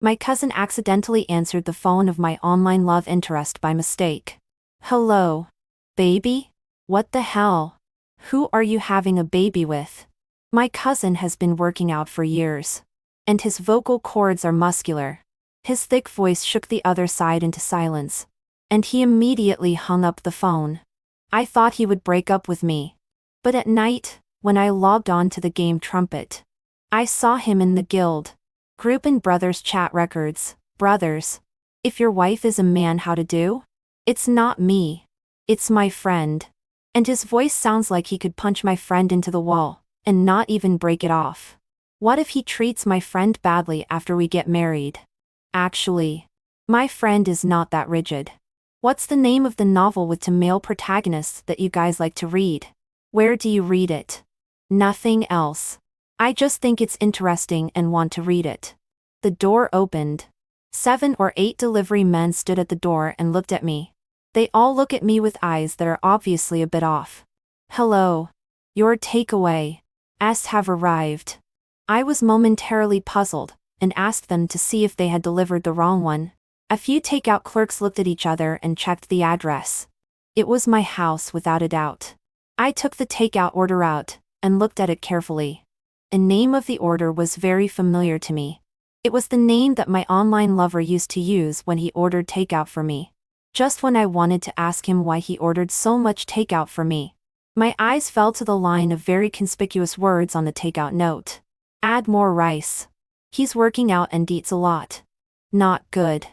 My cousin accidentally answered the phone of my online love interest by mistake. Hello, baby? What the hell? Who are you having a baby with? My cousin has been working out for years. And his vocal cords are muscular. His thick voice shook the other side into silence. And he immediately hung up the phone. I thought he would break up with me. But at night, when I logged on to the game Trumpet, I saw him in the guild. Group and brothers chat records. Brothers. If your wife is a man, how to do? It's not me. It's my friend. And his voice sounds like he could punch my friend into the wall, and not even break it off. What if he treats my friend badly after we get married? Actually, my friend is not that rigid. What's the name of the novel with two male protagonists that you guys like to read? Where do you read it? Nothing else. I just think it's interesting and want to read it. The door opened. 7 or 8 delivery men stood at the door and looked at me. They all look at me with eyes that are obviously a bit off. Hello. Your takeaways have arrived. I was momentarily puzzled, and asked them to see if they had delivered the wrong one. A few takeout clerks looked at each other and checked the address. It was my house without a doubt. I took the takeout order out, and looked at it carefully. The name of the order was very familiar to me. It was the name that my online lover used to use when he ordered takeout for me. Just when I wanted to ask him why he ordered so much takeout for me, my eyes fell to the line of very conspicuous words on the takeout note. Add more rice. He's working out and eats a lot. Not good.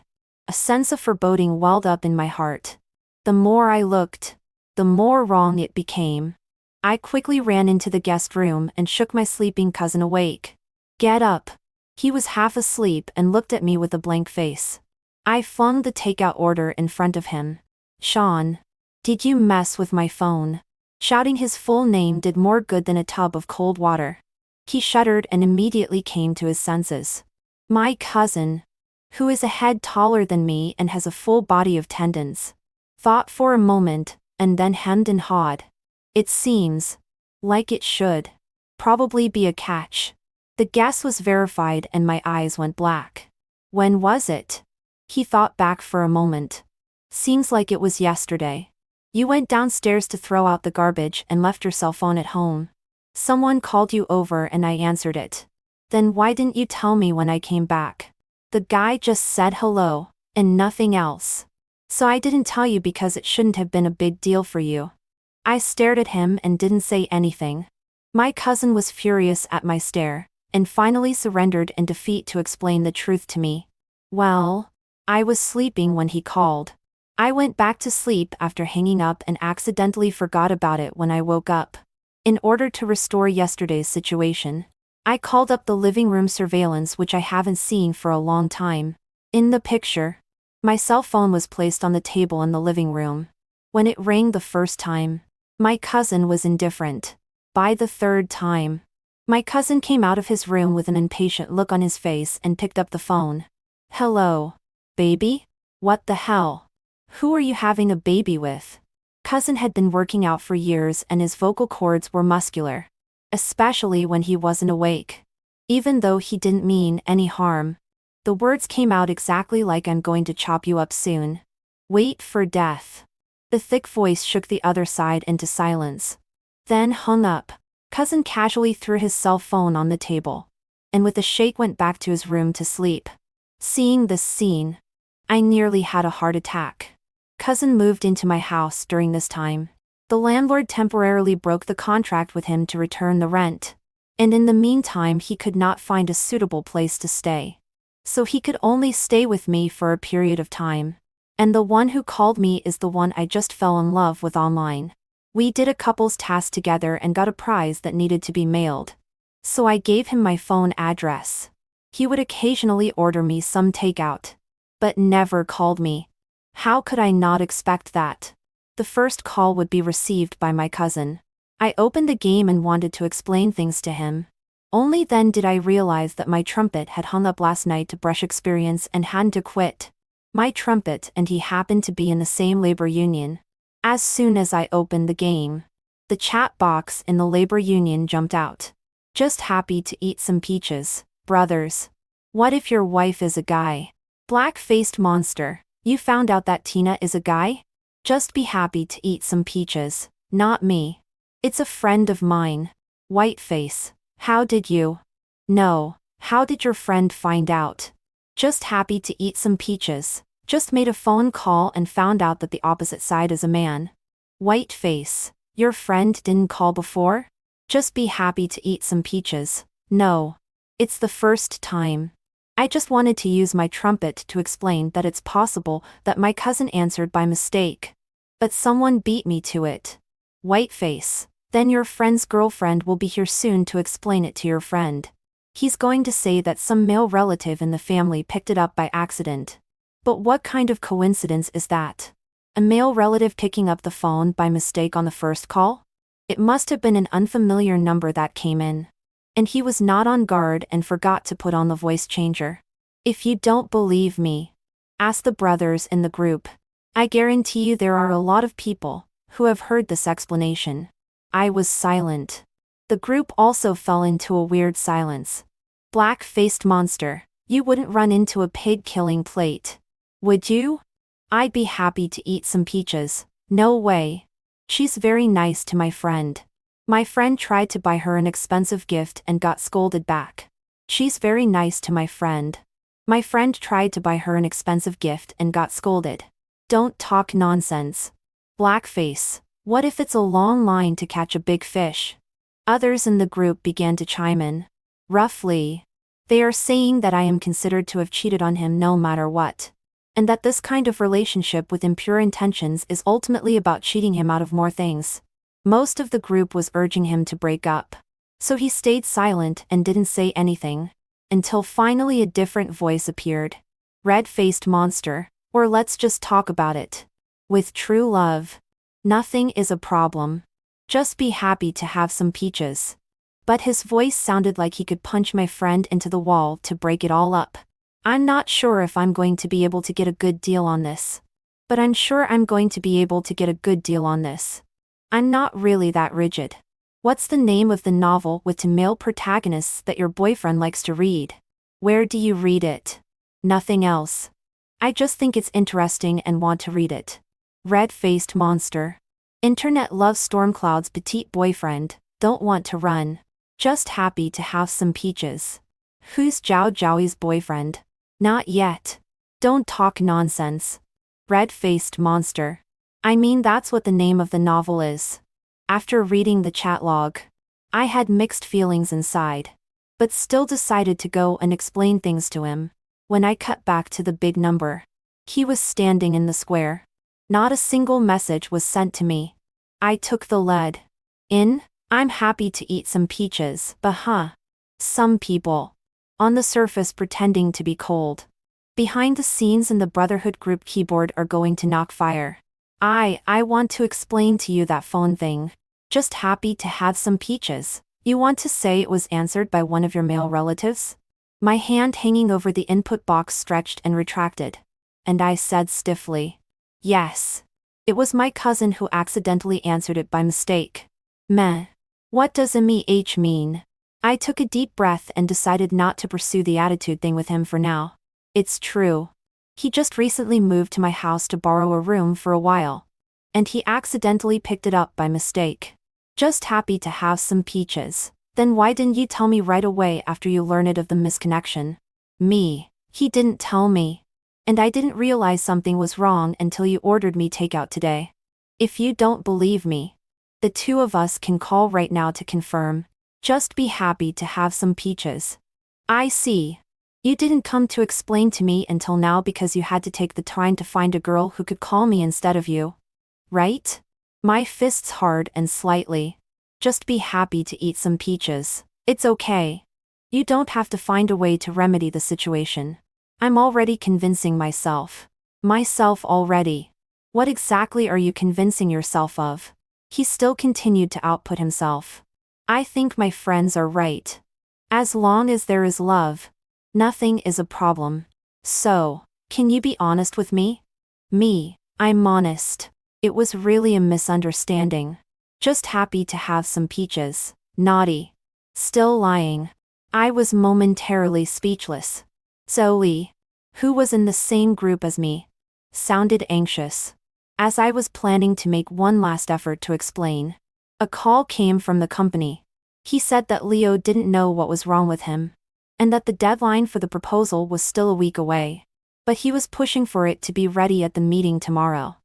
A sense of foreboding welled up in my heart. The more I looked, the more wrong it became. I quickly ran into the guest room and shook my sleeping cousin awake. Get up. He was half asleep and looked at me with a blank face. I flung the takeout order in front of him. Sean. Did you mess with my phone? Shouting his full name did more good than a tub of cold water. He shuddered and immediately came to his senses. My cousin, who is a head taller than me and has a full body of tendons, thought for a moment, and then hemmed and hawed. It seems like it should probably be a catch. The guess was verified and my eyes went black. When was it? He thought back for a moment. Seems like it was yesterday. You went downstairs to throw out the garbage and left your cell phone at home. Someone called you over and I answered it. Then why didn't you tell me when I came back? The guy just said hello, and nothing else. So I didn't tell you because it shouldn't have been a big deal for you. I stared at him and didn't say anything. My cousin was furious at my stare, and finally surrendered in defeat to explain the truth to me. Well, I was sleeping when he called. I went back to sleep after hanging up and accidentally forgot about it when I woke up. In order to restore yesterday's situation, I called up the living room surveillance, which I haven't seen for a long time. In the picture, my cell phone was placed on the table in the living room. When it rang the first time, my cousin was indifferent. By the third time, my cousin came out of his room with an impatient look on his face and picked up the phone. Hello, baby? What the hell? Who are you having a baby with? Cousin had been working out for years and his vocal cords were muscular. Especially when he wasn't awake. Even though he didn't mean any harm. The words came out exactly like I'm going to chop you up soon. Wait for death. The thick voice shook the other side into silence. Then hung up. Cousin casually threw his cell phone on the table. And with a shake went back to his room to sleep. Seeing this scene, I nearly had a heart attack. Cousin moved into my house during this time. The landlord temporarily broke the contract with him to return the rent. And in the meantime he could not find a suitable place to stay. So he could only stay with me for a period of time. And the one who called me is the one I just fell in love with online. We did a couple's task together and got a prize that needed to be mailed. So I gave him my phone address. He would occasionally order me some takeout. But never called me. How could I not expect that? The first call would be received by my cousin. I opened the game and wanted to explain things to him. Only then did I realize that my trumpet had hung up last night to brush experience and hadn't to quit. My trumpet and he happened to be in the same labor union. As soon as I opened the game, the chat box in the labor union jumped out. Just happy to eat some peaches, brothers. What if your wife is a guy? Black-faced monster. You found out that Tina is a guy? Just be happy to eat some peaches. Not me. It's a friend of mine. White face. How did you? No. How did your friend find out? Just happy to eat some peaches. Just made a phone call and found out that the opposite side is a man. White face. Your friend didn't call before? Just be happy to eat some peaches. No. It's the first time. I just wanted to use my trumpet to explain that it's possible that my cousin answered by mistake. But someone beat me to it. White face. Then your friend's girlfriend will be here soon to explain it to your friend. He's going to say that some male relative in the family picked it up by accident. But what kind of coincidence is that? A male relative picking up the phone by mistake on the first call? It must have been an unfamiliar number that came in. And he was not on guard and forgot to put on the voice changer. If you don't believe me, ask the brothers in the group. I guarantee you there are a lot of people who have heard this explanation. I was silent. The group also fell into a weird silence. Black-faced monster, you wouldn't run into a pig-killing plate. Would you? I'd be happy to eat some peaches. No way. She's very nice to my friend. My friend tried to buy her an expensive gift and got scolded back. She's very nice to my friend. My friend tried to buy her an expensive gift and got scolded. Don't talk nonsense. Blackface. What if it's a long line to catch a big fish? Others in the group began to chime in. Roughly. They are saying that I am considered to have cheated on him no matter what. And that this kind of relationship with impure intentions is ultimately about cheating him out of more things. Most of the group was urging him to break up. So he stayed silent and didn't say anything. Until finally a different voice appeared. Red-faced monster, or let's just talk about it. With true love. Nothing is a problem. Just be happy to have some peaches. But his voice sounded like he could punch my friend into the wall to break it all up. I'm not sure if I'm going to be able to get a good deal on this. But I'm sure I'm going to be able to get a good deal on this. I'm not really that rigid. What's the name of the novel with two male protagonists that your boyfriend likes to read? Where do you read it? Nothing else. I just think it's interesting and want to read it. Red-faced monster. Internet loves Stormcloud's petite boyfriend, don't want to run. Just happy to have some peaches. Who's Zhao Zhaoi's boyfriend? Not yet. Don't talk nonsense. Red-faced monster. I mean that's what the name of the novel is. After reading the chat log, I had mixed feelings inside. But still decided to go and explain things to him. When I cut back to the big number, he was standing in the square. Not a single message was sent to me. I took the lead. I'm happy to eat some peaches, but some people. On the surface pretending to be cold. Behind the scenes in the Brotherhood group keyboard are going to knock fire. I want to explain to you that phone thing. Just happy to have some peaches. You want to say it was answered by one of your male relatives? My hand hanging over the input box stretched and retracted. And I said stiffly. Yes. It was my cousin who accidentally answered it by mistake. Meh. What does MEH mean? I took a deep breath and decided not to pursue the attitude thing with him for now. It's true. He just recently moved to my house to borrow a room for a while. And he accidentally picked it up by mistake. Just happy to have some peaches. Then why didn't you tell me right away after you learned of the misconnection? He didn't tell me. And I didn't realize something was wrong until you ordered me takeout today. If you don't believe me, the two of us can call right now to confirm. Just be happy to have some peaches. I see. You didn't come to explain to me until now because you had to take the time to find a girl who could call me instead of you. Right? My fists hard and slightly. Just be happy to eat some peaches. It's okay. You don't have to find a way to remedy the situation. I'm already convincing myself. Myself already. What exactly are you convincing yourself of? He still continued to output himself. I think my friends are right. As long as there is love, nothing is a problem. So, can you be honest with me? I'm honest. It was really a misunderstanding. Just happy to have some peaches. Naughty. Still lying. I was momentarily speechless. Zoe, who was in the same group as me, sounded anxious. As I was planning to make one last effort to explain, a call came from the company. He said that Leo didn't know what was wrong with him, and that the deadline for the proposal was still a week away, but he was pushing for it to be ready at the meeting tomorrow.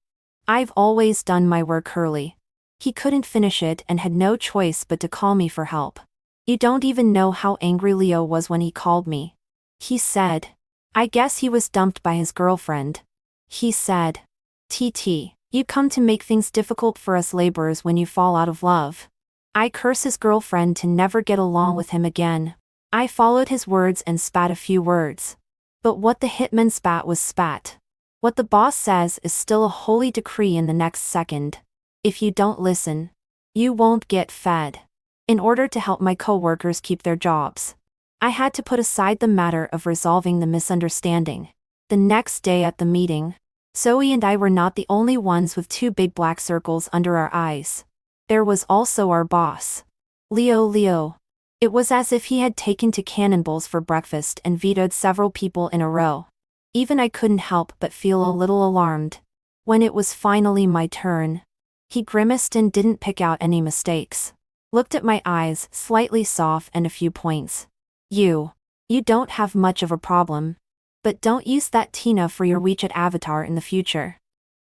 I've always done my work early. He couldn't finish it and had no choice but to call me for help. You don't even know how angry Leo was when he called me. He said, I guess he was dumped by his girlfriend. He said, TT, you come to make things difficult for us laborers when you fall out of love. I curse his girlfriend to never get along with him again. I followed his words and spat a few words. But what the hitman spat was spat. What the boss says is still a holy decree in the next second. If you don't listen, you won't get fed. In order to help my co-workers keep their jobs, I had to put aside the matter of resolving the misunderstanding. The next day at the meeting, Zoe and I were not the only ones with two big black circles under our eyes. There was also our boss. Leo. It was as if he had taken to cannonballs for breakfast and vetoed several people in a row. Even I couldn't help but feel a little alarmed. When it was finally my turn, he grimaced and didn't pick out any mistakes. Looked at my eyes, slightly soft and a few points. You don't have much of a problem. But don't use that Tina for your WeChat avatar in the future.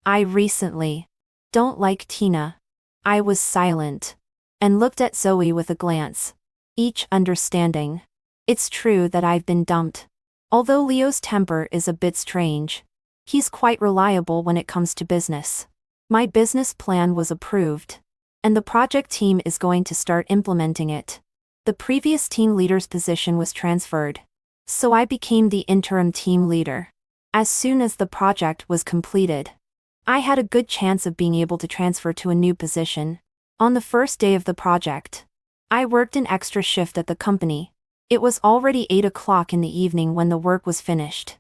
I recently don't like Tina. I was silent and looked at Zoe with a glance, each understanding. It's true that I've been dumped. Although Leo's temper is a bit strange, he's quite reliable when it comes to business. My business plan was approved, and the project team is going to start implementing it. The previous team leader's position was transferred, so I became the interim team leader. As soon as the project was completed, I had a good chance of being able to transfer to a new position. On the first day of the project, I worked an extra shift at the company. It was already 8 o'clock in the evening when the work was finished.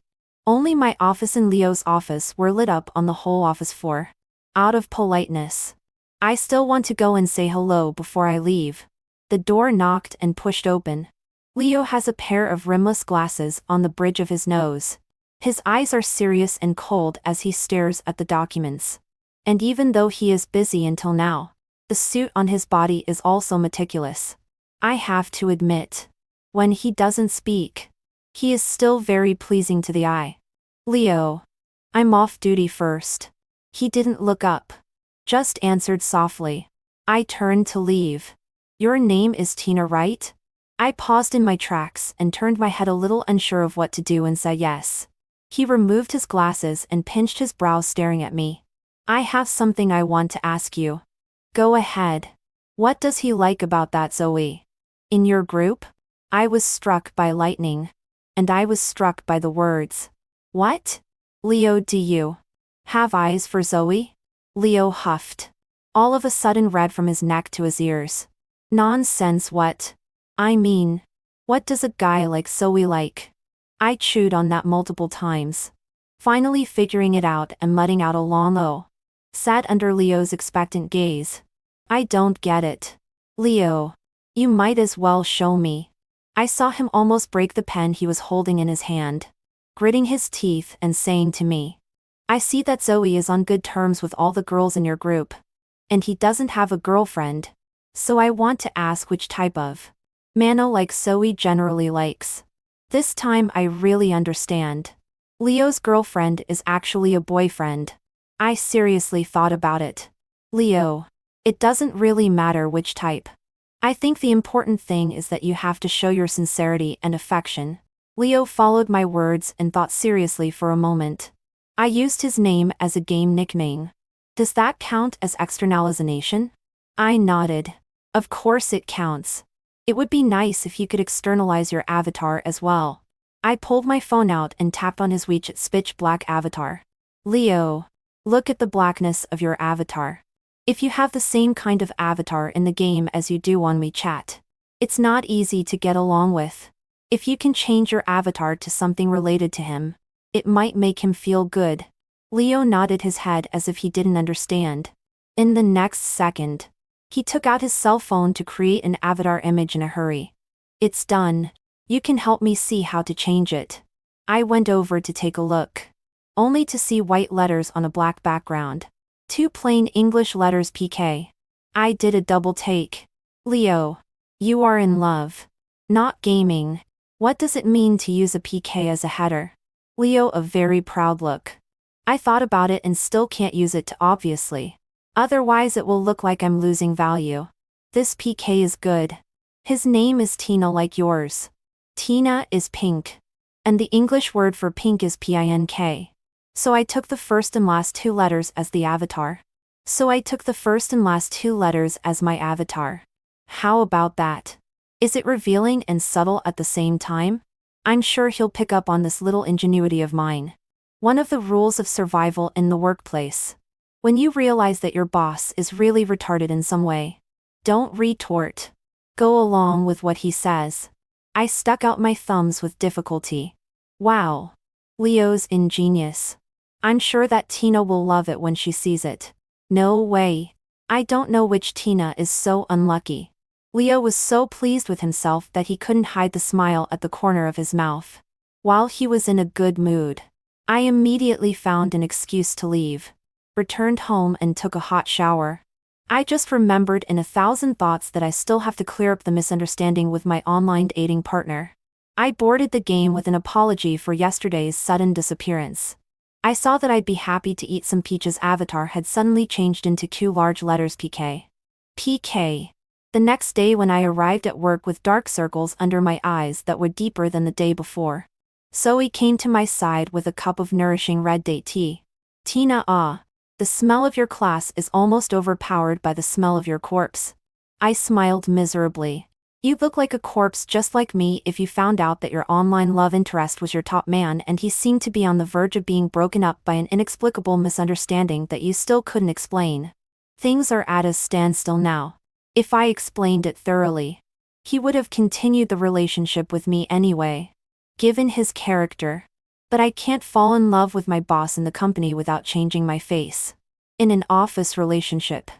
Only my office and Leo's office were lit up on the whole office floor. Out of politeness, I still want to go and say hello before I leave. The door knocked and pushed open. Leo has a pair of rimless glasses on the bridge of his nose. His eyes are serious and cold as he stares at the documents. And even though he is busy until now, the suit on his body is also meticulous. I have to admit, when he doesn't speak, he is still very pleasing to the eye. Leo, I'm off duty first. He didn't look up, just answered softly. I turned to leave. Your name is Tina, right? I paused in my tracks and turned my head a little unsure of what to do and said yes. He removed his glasses and pinched his brows staring at me. I have something I want to ask you. Go ahead. What does he like about that Zoe? In your group? I was struck by lightning. And I was struck by the words. What? Leo, do you have eyes for Zoe? Leo huffed, all of a sudden red from his neck to his ears. Nonsense, what? I mean, what does a guy like Zoe like? I chewed on that multiple times, finally figuring it out and letting out a long "oh." Sat under Leo's expectant gaze. I don't get it. Leo, you might as well show me. I saw him almost break the pen he was holding in his hand, gritting his teeth and saying to me, I see that Zoe is on good terms with all the girls in your group. And he doesn't have a girlfriend. So I want to ask which type of mano like Zoe generally likes. This time I really understand. Leo's girlfriend is actually a boyfriend. I seriously thought about it. Leo, it doesn't really matter which type. I think the important thing is that you have to show your sincerity and affection. Leo followed my words and thought seriously for a moment. I used his name as a game nickname. Does that count as externalization? I nodded. Of course it counts. It would be nice if you could externalize your avatar as well. I pulled my phone out and tapped on his WeChat pitch black avatar. Leo, look at the blackness of your avatar. If you have the same kind of avatar in the game as you do on WeChat, it's not easy to get along with. If you can change your avatar to something related to him, it might make him feel good. Leo nodded his head as if he didn't understand. In the next second, he took out his cell phone to create an avatar image in a hurry. It's done. You can help me see how to change it. I went over to take a look, only to see white letters on a black background. Two plain English letters PK. I did a double take. Leo. You are in love. Not gaming. What does it mean to use a PK as a header? Leo, a very proud look. I thought about it and still can't use it to obviously. Otherwise it will look like I'm losing value. This PK is good. His name is Tina like yours. Tina is pink. And the English word for pink is PINK. So I took the first and last two letters as the avatar. As my avatar. How about that? Is it revealing and subtle at the same time? I'm sure he'll pick up on this little ingenuity of mine. One of the rules of survival in the workplace. When you realize that your boss is really retarded in some way, don't retort. Go along with what he says. I stuck out my thumbs with difficulty. Wow. Leo's ingenious. I'm sure that Tina will love it when she sees it. No way. I don't know which Tina is so unlucky. Leo was so pleased with himself that he couldn't hide the smile at the corner of his mouth. While he was in a good mood, I immediately found an excuse to leave. Returned home and took a hot shower. I just remembered in 1,000 thoughts that I still have to clear up the misunderstanding with my online dating partner. I boarded the game with an apology for yesterday's sudden disappearance. I saw that I'd be happy to eat some peaches. Avatar had suddenly changed into two large letters PK. PK. The next day when I arrived at work with dark circles under my eyes that were deeper than the day before, Zoe came to my side with a cup of nourishing red date tea. Tina, the smell of your class is almost overpowered by the smell of your corpse. I smiled miserably. You look like a corpse just like me if you found out that your online love interest was your top man and he seemed to be on the verge of being broken up by an inexplicable misunderstanding that you still couldn't explain. Things are at a standstill now. If I explained it thoroughly, he would have continued the relationship with me anyway, given his character. But I can't fall in love with my boss in the company without changing my face. In an office relationship,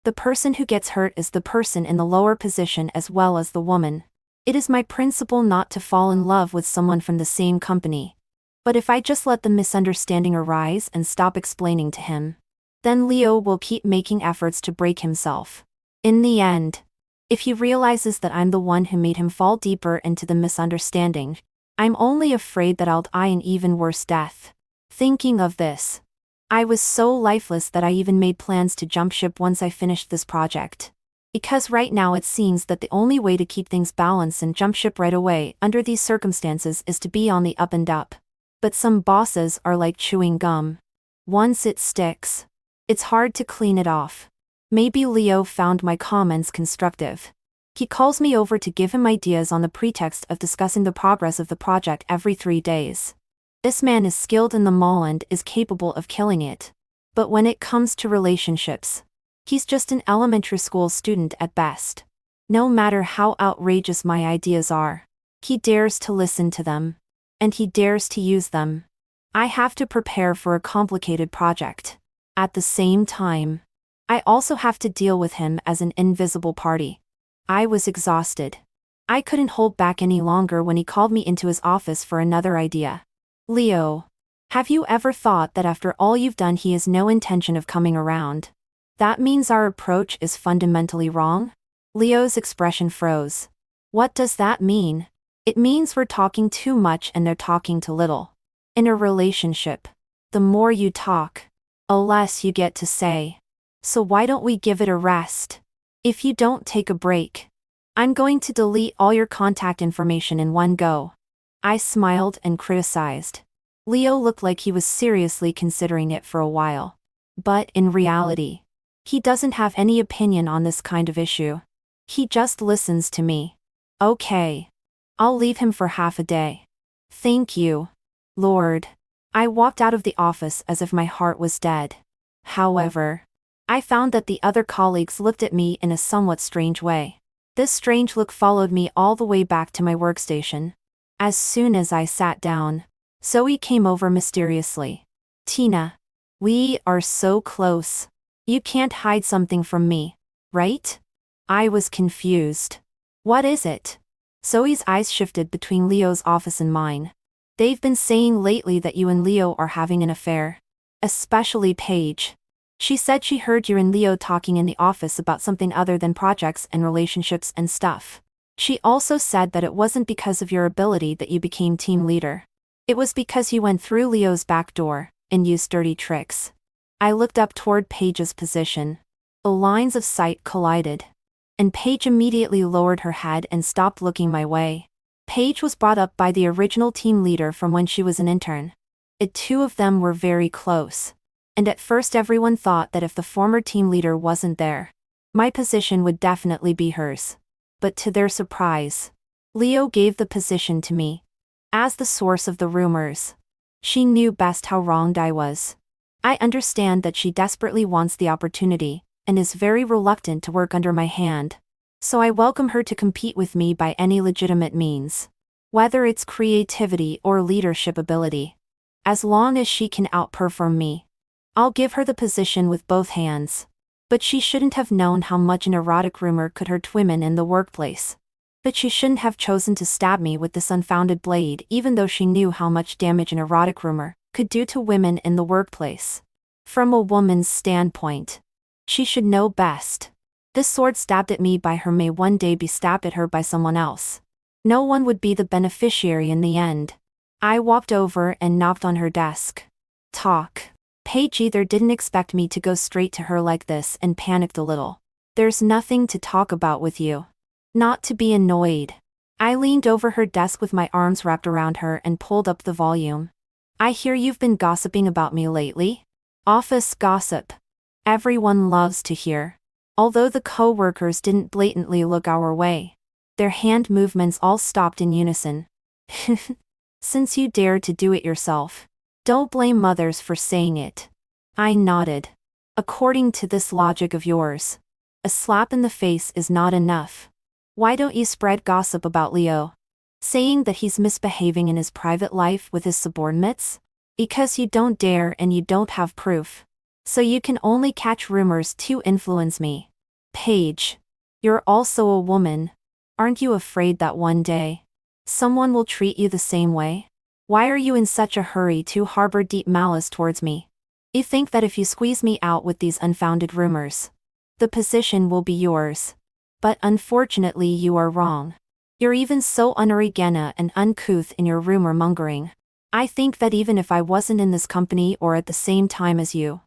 the person who gets hurt is the person in the lower position as well as the woman. It is my principle not to fall in love with someone from the same company. But if I just let the misunderstanding arise and stop explaining to him, then Leo will keep making efforts to break himself. In the end, if he realizes that I'm the one who made him fall deeper into the misunderstanding, I'm only afraid that I'll die an even worse death. Thinking of this, I was so lifeless that I even made plans to jump ship once I finished this project. Because right now it seems that the only way to keep things balanced and jump ship right away under these circumstances is to be on the up and up. But some bosses are like chewing gum. Once it sticks, it's hard to clean it off. Maybe Leo found my comments constructive. He calls me over to give him ideas on the pretext of discussing the progress of the project every 3 days. This man is skilled in the mall and is capable of killing it. But when it comes to relationships, he's just an elementary school student at best. No matter how outrageous my ideas are, he dares to listen to them. And he dares to use them. I have to prepare for a complicated project. At the same time, I also have to deal with him as an invisible party. I was exhausted. I couldn't hold back any longer when he called me into his office for another idea. Leo, have you ever thought that after all you've done he has no intention of coming around? That means our approach is fundamentally wrong? Leo's expression froze. What does that mean? It means we're talking too much and they're talking too little. In a relationship, the more you talk, the less you get to say. So why don't we give it a rest? If you don't take a break, I'm going to delete all your contact information in one go. I smiled and criticized. Leo looked like he was seriously considering it for a while. But in reality, he doesn't have any opinion on this kind of issue. He just listens to me. Okay. I'll leave him for half a day. Thank you, Lord. I walked out of the office as if my heart was dead. However, I found that the other colleagues looked at me in a somewhat strange way. This strange look followed me all the way back to my workstation. As soon as I sat down, Zoe came over mysteriously. Tina, we are so close. You can't hide something from me, right? I was confused. What is it? Zoe's eyes shifted between Leo's office and mine. They've been saying lately that you and Leo are having an affair. Especially Paige. She said she heard you and Leo talking in the office about something other than projects and relationships and stuff. She also said that it wasn't because of your ability that you became team leader. It was because you went through Leo's back door and used dirty tricks. I looked up toward Paige's position. The lines of sight collided. And Paige immediately lowered her head and stopped looking my way. Paige was brought up by the original team leader from when she was an intern. The two of them were very close. And at first everyone thought that if the former team leader wasn't there, my position would definitely be hers. But to their surprise, Leo gave the position to me. As the source of the rumors, she knew best how wronged I was. I understand that she desperately wants the opportunity, and is very reluctant to work under my hand. So I welcome her to compete with me by any legitimate means. Whether it's creativity or leadership ability. As long as she can outperform me, I'll give her the position with both hands. But she shouldn't have known how much an erotic rumor could hurt women in the workplace. But she shouldn't have chosen to stab me with this unfounded blade even though she knew how much damage an erotic rumor could do to women in the workplace. From a woman's standpoint, she should know best. This sword stabbed at me by her may one day be stabbed at her by someone else. No one would be the beneficiary in the end. I walked over and knocked on her desk. Talk. Paige either didn't expect me to go straight to her like this and panicked a little. There's nothing to talk about with you. Not to be annoyed. I leaned over her desk with my arms wrapped around her and pulled up the volume. I hear you've been gossiping about me lately. Office gossip. Everyone loves to hear. Although the co-workers didn't blatantly look our way, their hand movements all stopped in unison. Since you dared to do it yourself, don't blame mothers for saying it. I nodded. According to this logic of yours, a slap in the face is not enough. Why don't you spread gossip about Leo? Saying that he's misbehaving in his private life with his subordinates? Because you don't dare and you don't have proof. So you can only catch rumors to influence me. Paige, you're also a woman. Aren't you afraid that one day someone will treat you the same way? Why are you in such a hurry to harbor deep malice towards me? You think that if you squeeze me out with these unfounded rumors, the position will be yours. But unfortunately you are wrong. You're even so unoriginal and uncouth in your rumor mongering. I think that even if I wasn't in this company or at the same time as you,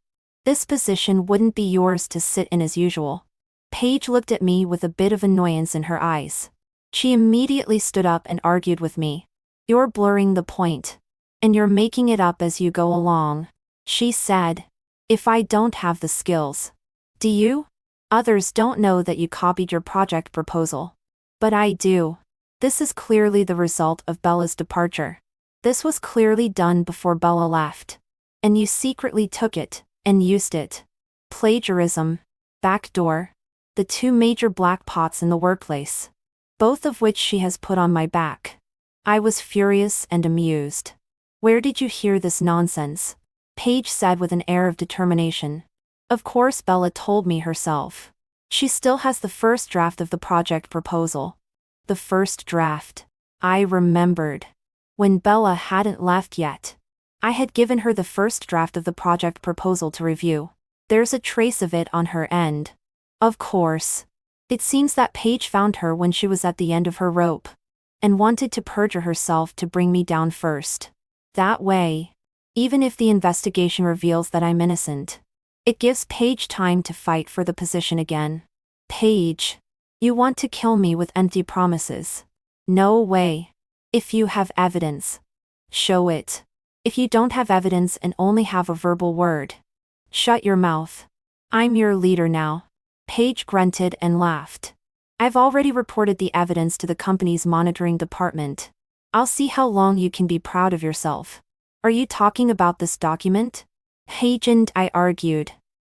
this position wouldn't be yours to sit in as usual. Paige looked at me with a bit of annoyance in her eyes. She immediately stood up and argued with me. You're blurring the point. And you're making it up as you go along. She said. If I don't have the skills. Do you? Others don't know that you copied your project proposal. But I do. This is clearly the result of Bella's departure. This was clearly done before Bella left. And you secretly took it, and used it. Plagiarism. Backdoor. The two major black pots in the workplace. Both of which she has put on my back. I was furious and amused. Where did you hear this nonsense? Paige said with an air of determination. Of course Bella told me herself. She still has the first draft of the project proposal. The first draft. I remembered. When Bella hadn't left yet, I had given her the first draft of the project proposal to review. There's a trace of it on her end. Of course. It seems that Paige found her when she was at the end of her rope, and wanted to perjure herself to bring me down first. That way, even if the investigation reveals that I'm innocent, it gives Paige time to fight for the position again. Paige, you want to kill me with empty promises. No way. If you have evidence, show it. If you don't have evidence and only have a verbal word, shut your mouth. I'm your leader now. Paige grunted and laughed. I've already reported the evidence to the company's monitoring department. I'll see how long you can be proud of yourself. Are you talking about this document? Paige and I argued.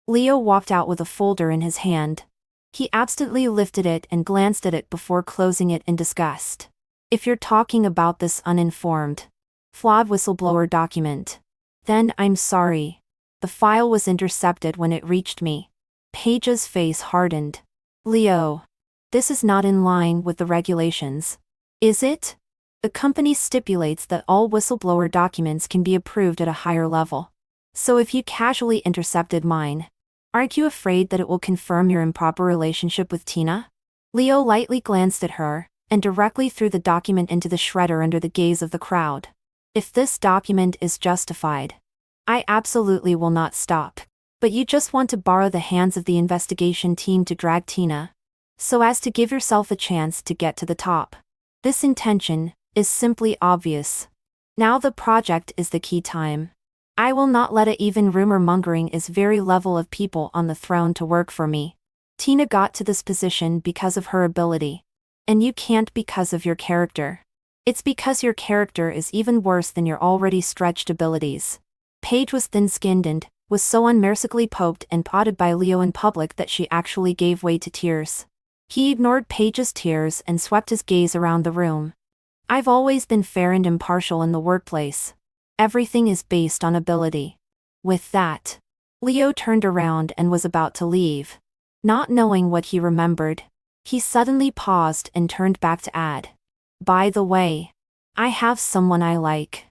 Leo walked out with a folder in his hand. He absently lifted it and glanced at it before closing it in disgust. If you're talking about this uninformed, flawed whistleblower document, then I'm sorry. The file was intercepted when it reached me. Paige's face hardened. Leo, this is not in line with the regulations. Is it? The company stipulates that all whistleblower documents can be approved at a higher level. So if you casually intercepted mine, aren't you afraid that it will confirm your improper relationship with Tina? Leo lightly glanced at her, and directly threw the document into the shredder under the gaze of the crowd. If this document is justified, I absolutely will not stop. But you just want to borrow the hands of the investigation team to drag Tina, so as to give yourself a chance to get to the top. This intention is simply obvious. Now the project is the key time. I will not let it even rumor mongering is very level of people on the throne to work for me. Tina got to this position because of her ability. And you can't because of your character. It's because your character is even worse than your already stretched abilities. Paige was thin-skinned and was so unmercifully poked and prodded by Leo in public that she actually gave way to tears. He ignored Paige's tears and swept his gaze around the room. I've always been fair and impartial in the workplace. Everything is based on ability. With that, Leo turned around and was about to leave. Not knowing what he remembered, he suddenly paused and turned back to add, "By the way, I have someone I like.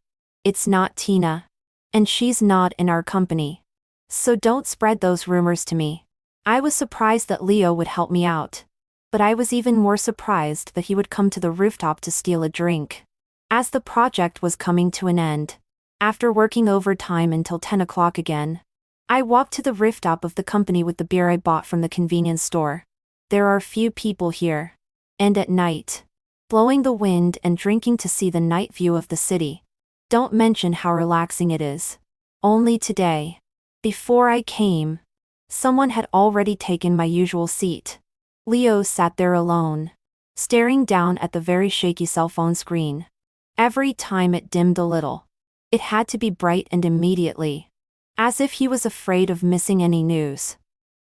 It's not Tina. And she's not in our company. So don't spread those rumors to me." I was surprised that Leo would help me out. But I was even more surprised that he would come to the rooftop to steal a drink. As the project was coming to an end, after working overtime until 10 o'clock again, I walked to the rooftop of the company with the beer I bought from the convenience store. There are few people here. And at night, blowing the wind and drinking to see the night view of the city. Don't mention how relaxing it is. Only today, before I came, someone had already taken my usual seat. Leo sat there alone, staring down at the very shaky cell phone screen. Every time it dimmed a little, it had to be bright and immediately, as if he was afraid of missing any news.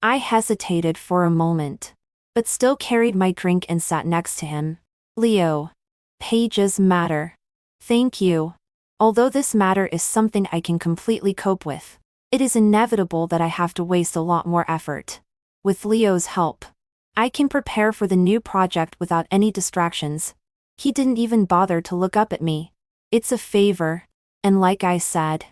I hesitated for a moment, but still carried my drink and sat next to him. "Leo, Paige's matter. Thank you. Although this matter is something I can completely cope with, it is inevitable that I have to waste a lot more effort. With Leo's help, I can prepare for the new project without any distractions." He didn't even bother to look up at me. "It's a favor, and like I said,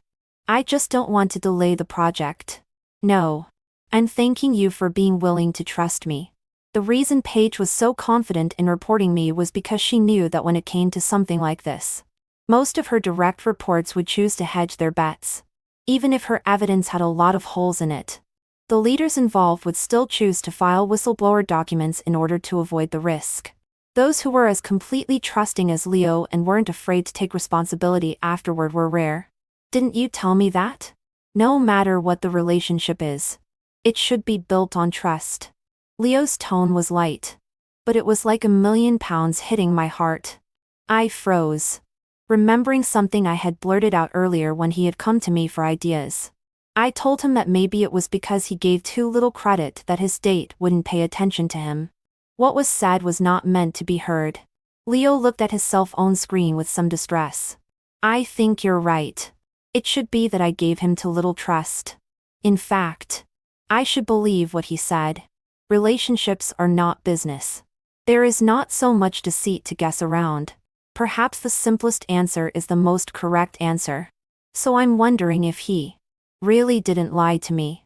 I just don't want to delay the project. No. I'm thanking you for being willing to trust me." The reason Paige was so confident in reporting me was because she knew that when it came to something like this, most of her direct reports would choose to hedge their bets. Even if her evidence had a lot of holes in it, the leaders involved would still choose to file whistleblower documents in order to avoid the risk. Those who were as completely trusting as Leo and weren't afraid to take responsibility afterward were rare. Didn't you tell me that? No matter what the relationship is, it should be built on trust. Leo's tone was light, but it was like £1,000,000 hitting my heart. I froze, remembering something I had blurted out earlier when he had come to me for ideas. I told him that maybe it was because he gave too little credit that his date wouldn't pay attention to him. What was said was not meant to be heard. Leo looked at his cell phone screen with some distress. "I think you're right. It should be that I gave him too little trust. In fact, I should believe what he said. Relationships are not business. There is not so much deceit to guess around. Perhaps the simplest answer is the most correct answer. So I'm wondering if he really didn't lie to me.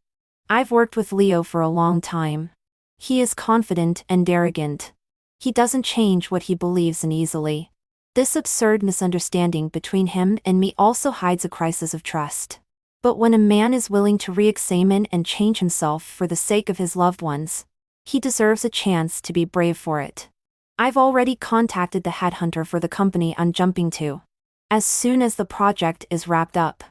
I've worked with Leo for a long time. He is confident and arrogant. He doesn't change what he believes in easily. This absurd misunderstanding between him and me also hides a crisis of trust. But when a man is willing to re-examine and change himself for the sake of his loved ones, he deserves a chance to be brave for it. I've already contacted the headhunter for the company I'm jumping to. As soon as the project is wrapped up,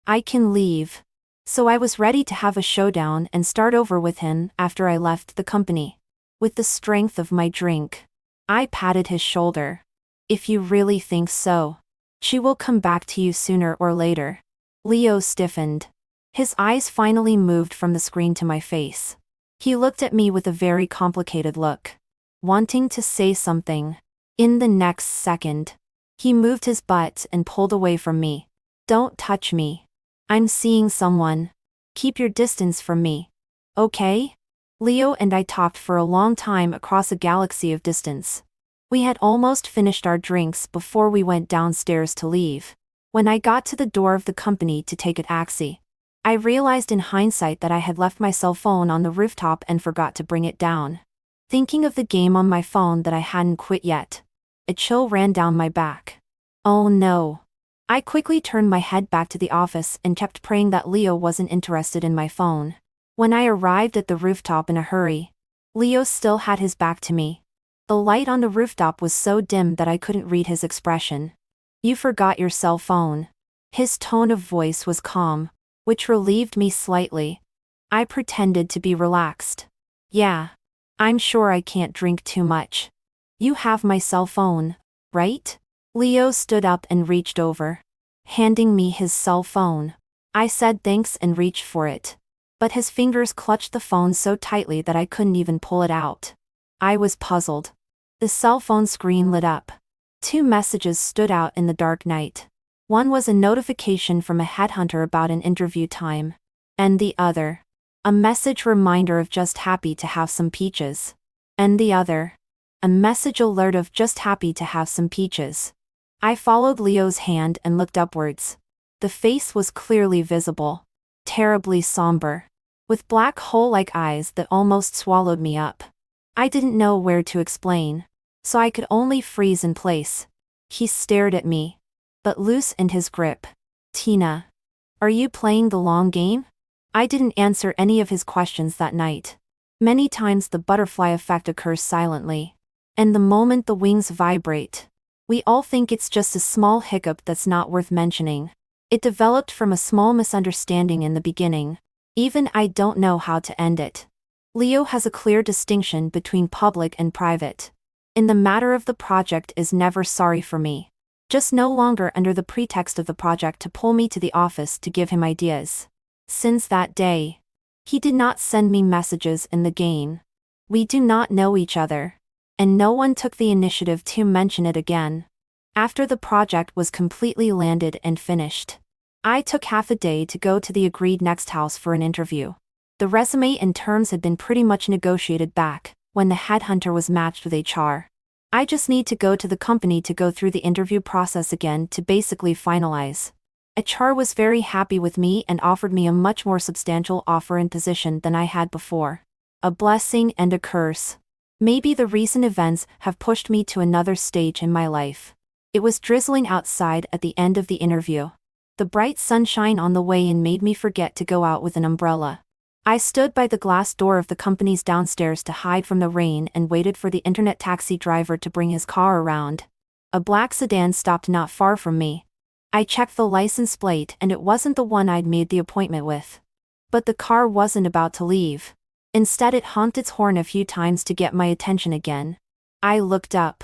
I can leave. So I was ready to have a showdown and start over with him after I left the company. With the strength of my drink, I patted his shoulder. "If you really think so, she will come back to you sooner or later." Leo stiffened. His eyes finally moved from the screen to my face. He looked at me with a very complicated look, wanting to say something. In the next second, he moved his butt and pulled away from me. "Don't touch me. I'm seeing someone. Keep your distance from me. Okay?" Leo and I talked for a long time across a galaxy of distance. We had almost finished our drinks before we went downstairs to leave. When I got to the door of the company to take a taxi, I realized in hindsight that I had left my cell phone on the rooftop and forgot to bring it down. Thinking of the game on my phone that I hadn't quit yet, a chill ran down my back. Oh no. I quickly turned my head back to the office and kept praying that Leo wasn't interested in my phone. When I arrived at the rooftop in a hurry, Leo still had his back to me. The light on the rooftop was so dim that I couldn't read his expression. "You forgot your cell phone." His tone of voice was calm, which relieved me slightly. I pretended to be relaxed. "Yeah. I'm sure I can't drink too much. You have my cell phone, right?" Leo stood up and reached over, handing me his cell phone. I said thanks and reached for it, but his fingers clutched the phone so tightly that I couldn't even pull it out. I was puzzled. The cell phone screen lit up. 2 messages stood out in the dark night. One was a notification from a headhunter about an interview time, and the other, a message reminder of just happy to have some peaches. And the other, a message alert of just happy to have some peaches. I followed Leo's hand and looked upwards. The face was clearly visible, terribly somber, with black hole-like eyes that almost swallowed me up. I didn't know where to explain, so I could only freeze in place. He stared at me, but loosened his grip. "Tina, are you playing the long game?" I didn't answer any of his questions that night. Many times the butterfly effect occurs silently, and the moment the wings vibrate, we all think it's just a small hiccup that's not worth mentioning. It developed from a small misunderstanding in the beginning. Even I don't know how to end it. Leo has a clear distinction between public and private. In the matter of the project is never sorry for me. Just no longer under the pretext of the project to pull me to the office to give him ideas. Since that day, he did not send me messages in the game. We do not know each other, and no one took the initiative to mention it again. After the project was completely landed and finished, I took half a day to go to the agreed next house for an interview. The resume and terms had been pretty much negotiated back when the headhunter was matched with HR. I just need to go to the company to go through the interview process again to basically finalize. HR was very happy with me and offered me a much more substantial offer and position than I had before. A blessing and a curse. Maybe the recent events have pushed me to another stage in my life. It was drizzling outside at the end of the interview. The bright sunshine on the way in made me forget to go out with an umbrella. I stood by the glass door of the company's downstairs to hide from the rain and waited for the internet taxi driver to bring his car around. A black sedan stopped not far from me. I checked the license plate and it wasn't the one I'd made the appointment with. But the car wasn't about to leave. Instead, it honked its horn a few times to get my attention again. I looked up.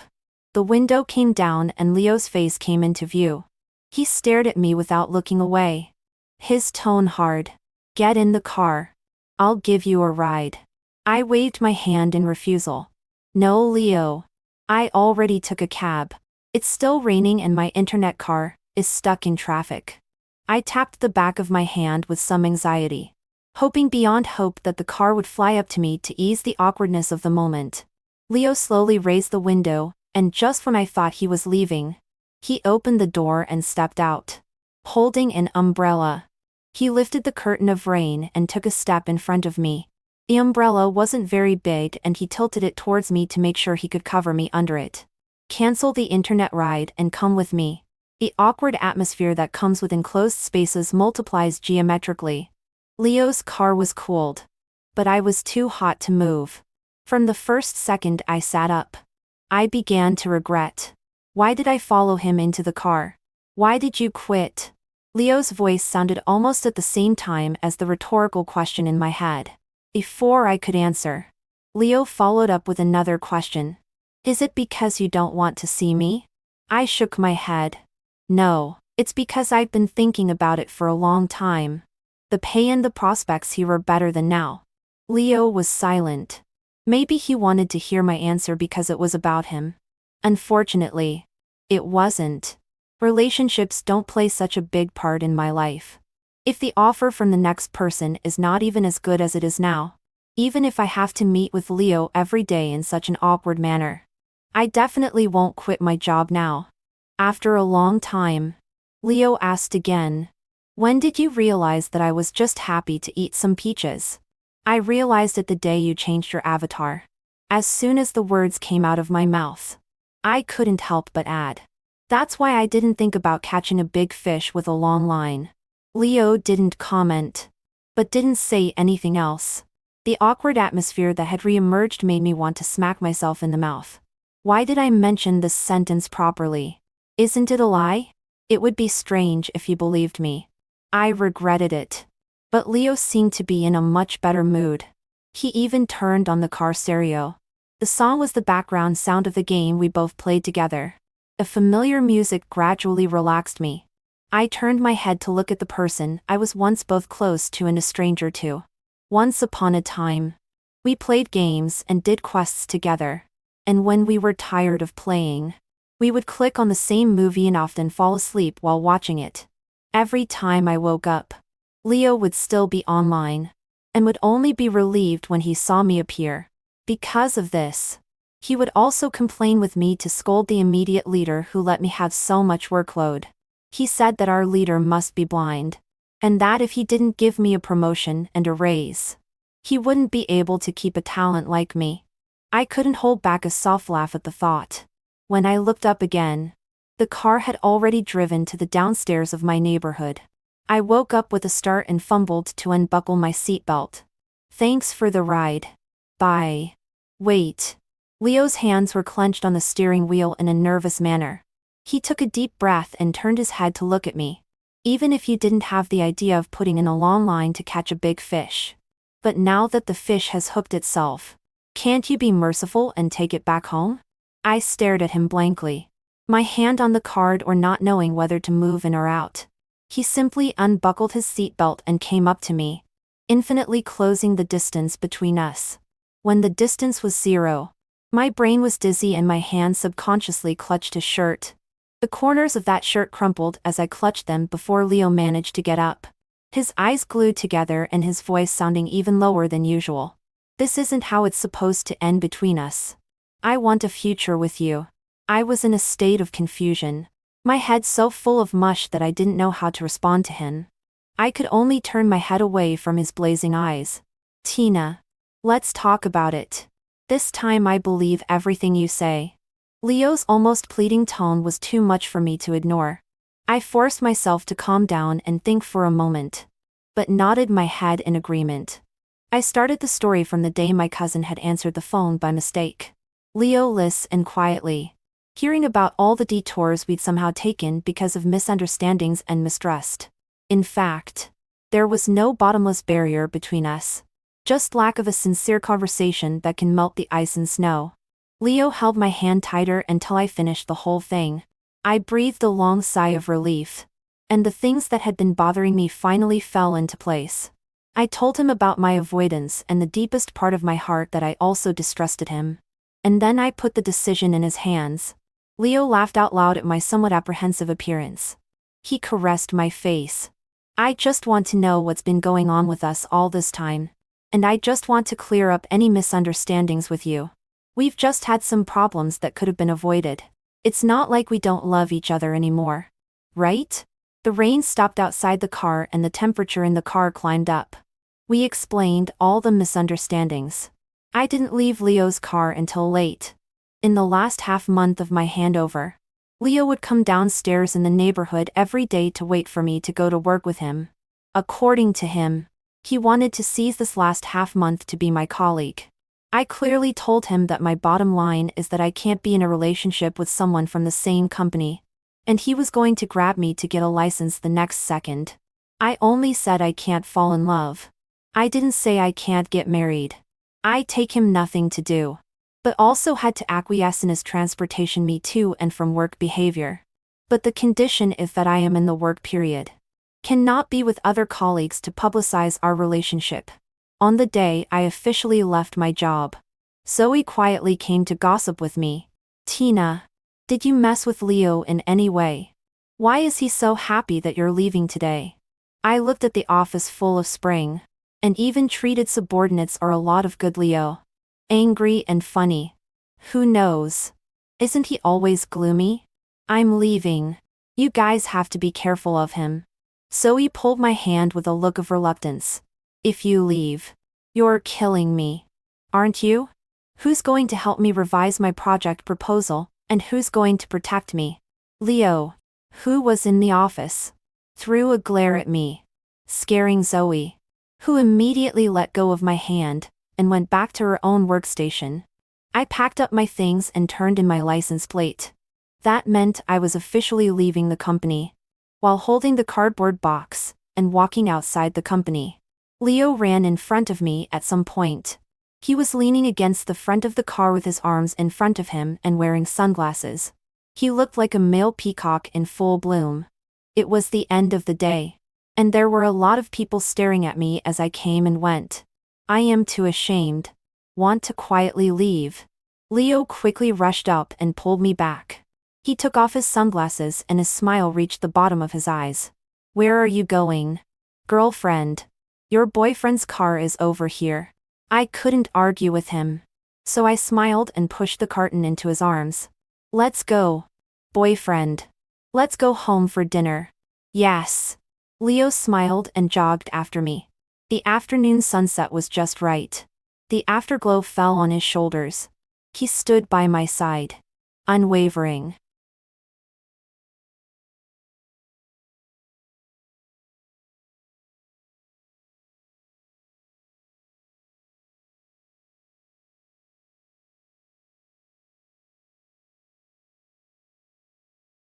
The window came down and Leo's face came into view. He stared at me without looking away. His tone hard. "Get in the car. I'll give you a ride." I waved my hand in refusal. "No, Leo. I already took a cab. It's still raining and my internet car is stuck in traffic." I tapped the back of my hand with some anxiety, hoping beyond hope that the car would fly up to me to ease the awkwardness of the moment. Leo slowly raised the window, and just when I thought he was leaving, he opened the door and stepped out, holding an umbrella. He lifted the curtain of rain and took a step in front of me. The umbrella wasn't very big and he tilted it towards me to make sure he could cover me under it. "Cancel the internet ride and come with me." The awkward atmosphere that comes with enclosed spaces multiplies geometrically. Leo's car was cooled, but I was too hot to move. From the first second I sat up, I began to regret. Why did I follow him into the car? "Why did you quit?" Leo's voice sounded almost at the same time as the rhetorical question in my head. Before I could answer, Leo followed up with another question. "Is it because you don't want to see me?" I shook my head. "No, it's because I've been thinking about it for a long time. The pay and the prospects here are better than now." Leo was silent. Maybe he wanted to hear my answer because it was about him. Unfortunately, it wasn't. Relationships don't play such a big part in my life. If the offer from the next person is not even as good as it is now, even if I have to meet with Leo every day in such an awkward manner, I definitely won't quit my job now. After a long time, Leo asked again. When did you realize that I was just happy to eat some peaches? I realized it the day you changed your avatar. As soon as the words came out of my mouth, I couldn't help but add. That's why I didn't think about catching a big fish with a long line. Leo didn't comment, but didn't say anything else. The awkward atmosphere that had re-emerged made me want to smack myself in the mouth. Why did I mention this sentence properly? Isn't it a lie? It would be strange if you believed me. I regretted it. But Leo seemed to be in a much better mood. He even turned on the car stereo. The song was the background sound of the game we both played together. A familiar music gradually relaxed me. I turned my head to look at the person I was once both close to and a stranger to. Once upon a time, we played games and did quests together. And when we were tired of playing, we would click on the same movie and often fall asleep while watching it. Every time I woke up, Leo would still be online, and would only be relieved when he saw me appear. Because of this, he would also complain with me to scold the immediate leader who let me have so much workload. He said that our leader must be blind, and that if he didn't give me a promotion and a raise, he wouldn't be able to keep a talent like me. I couldn't hold back a soft laugh at the thought. When I looked up again, the car had already driven to the downstairs of my neighborhood. I woke up with a start and fumbled to unbuckle my seatbelt. Thanks for the ride. Bye. Wait. Leo's hands were clenched on the steering wheel in a nervous manner. He took a deep breath and turned his head to look at me. Even if you didn't have the idea of putting in a long line to catch a big fish. But now that the fish has hooked itself, can't you be merciful and take it back home? I stared at him blankly, my hand on the card or not knowing whether to move in or out. He simply unbuckled his seatbelt and came up to me, infinitely closing the distance between us. When the distance was 0, my brain was dizzy and my hand subconsciously clutched his shirt. The corners of that shirt crumpled as I clutched them before Leo managed to get up. His eyes glued together and his voice sounding even lower than usual. This isn't how it's supposed to end between us. I want a future with you. I was in a state of confusion, my head so full of mush that I didn't know how to respond to him. I could only turn my head away from his blazing eyes. Tina, let's talk about it. This time I believe everything you say. Leo's almost pleading tone was too much for me to ignore. I forced myself to calm down and think for a moment, but nodded my head in agreement. I started the story from the day my cousin had answered the phone by mistake. Leo listened quietly, hearing about all the detours we'd somehow taken because of misunderstandings and mistrust. In fact, there was no bottomless barrier between us, just lack of a sincere conversation that can melt the ice and snow. Leo held my hand tighter until I finished the whole thing. I breathed a long sigh of relief, and the things that had been bothering me finally fell into place. I told him about my avoidance and the deepest part of my heart that I also distrusted him. And then I put the decision in his hands. Leo laughed out loud at my somewhat apprehensive appearance. He caressed my face. I just want to know what's been going on with us all this time. And I just want to clear up any misunderstandings with you. We've just had some problems that could have been avoided. It's not like we don't love each other anymore. Right? The rain stopped outside the car and the temperature in the car climbed up. We explained all the misunderstandings. I didn't leave Leo's car until late. In the last half month of my handover, Leo would come downstairs in the neighborhood every day to wait for me to go to work with him. According to him, he wanted to seize this last half month to be my colleague. I clearly told him that my bottom line is that I can't be in a relationship with someone from the same company, and he was going to grab me to get a license the next second. I only said I can't fall in love. I didn't say I can't get married. I take him nothing to do, but also had to acquiesce in his transportation me to and from work behavior. But the condition is that I am in the work period. Cannot be with other colleagues to publicize our relationship. On the day I officially left my job, Zoe quietly came to gossip with me. Tina, did you mess with Leo in any way? Why is he so happy that you're leaving today? I looked at the office full of spring, and even treated subordinates or a lot of good Leo. Angry and funny. Who knows? Isn't he always gloomy? I'm leaving. You guys have to be careful of him. Zoe pulled my hand with a look of reluctance. If you leave, you're killing me. Aren't you? Who's going to help me revise my project proposal, and who's going to protect me? Leo, who was in the office, threw a glare at me, scaring Zoe, who immediately let go of my hand and went back to her own workstation. I packed up my things and turned in my license plate. That meant I was officially leaving the company. While holding the cardboard box and walking outside the company, Leo ran in front of me at some point. He was leaning against the front of the car with his arms in front of him and wearing sunglasses. He looked like a male peacock in full bloom. It was the end of the day, and there were a lot of people staring at me as I came and went. I am too ashamed. Want to quietly leave. Leo quickly rushed up and pulled me back. He took off his sunglasses and his smile reached the bottom of his eyes. Where are you going? Girlfriend. Your boyfriend's car is over here. I couldn't argue with him. So I smiled and pushed the carton into his arms. Let's go. Boyfriend. Let's go home for dinner. Yes. Leo smiled and jogged after me. The afternoon sunset was just right. The afterglow fell on his shoulders. He stood by my side, unwavering.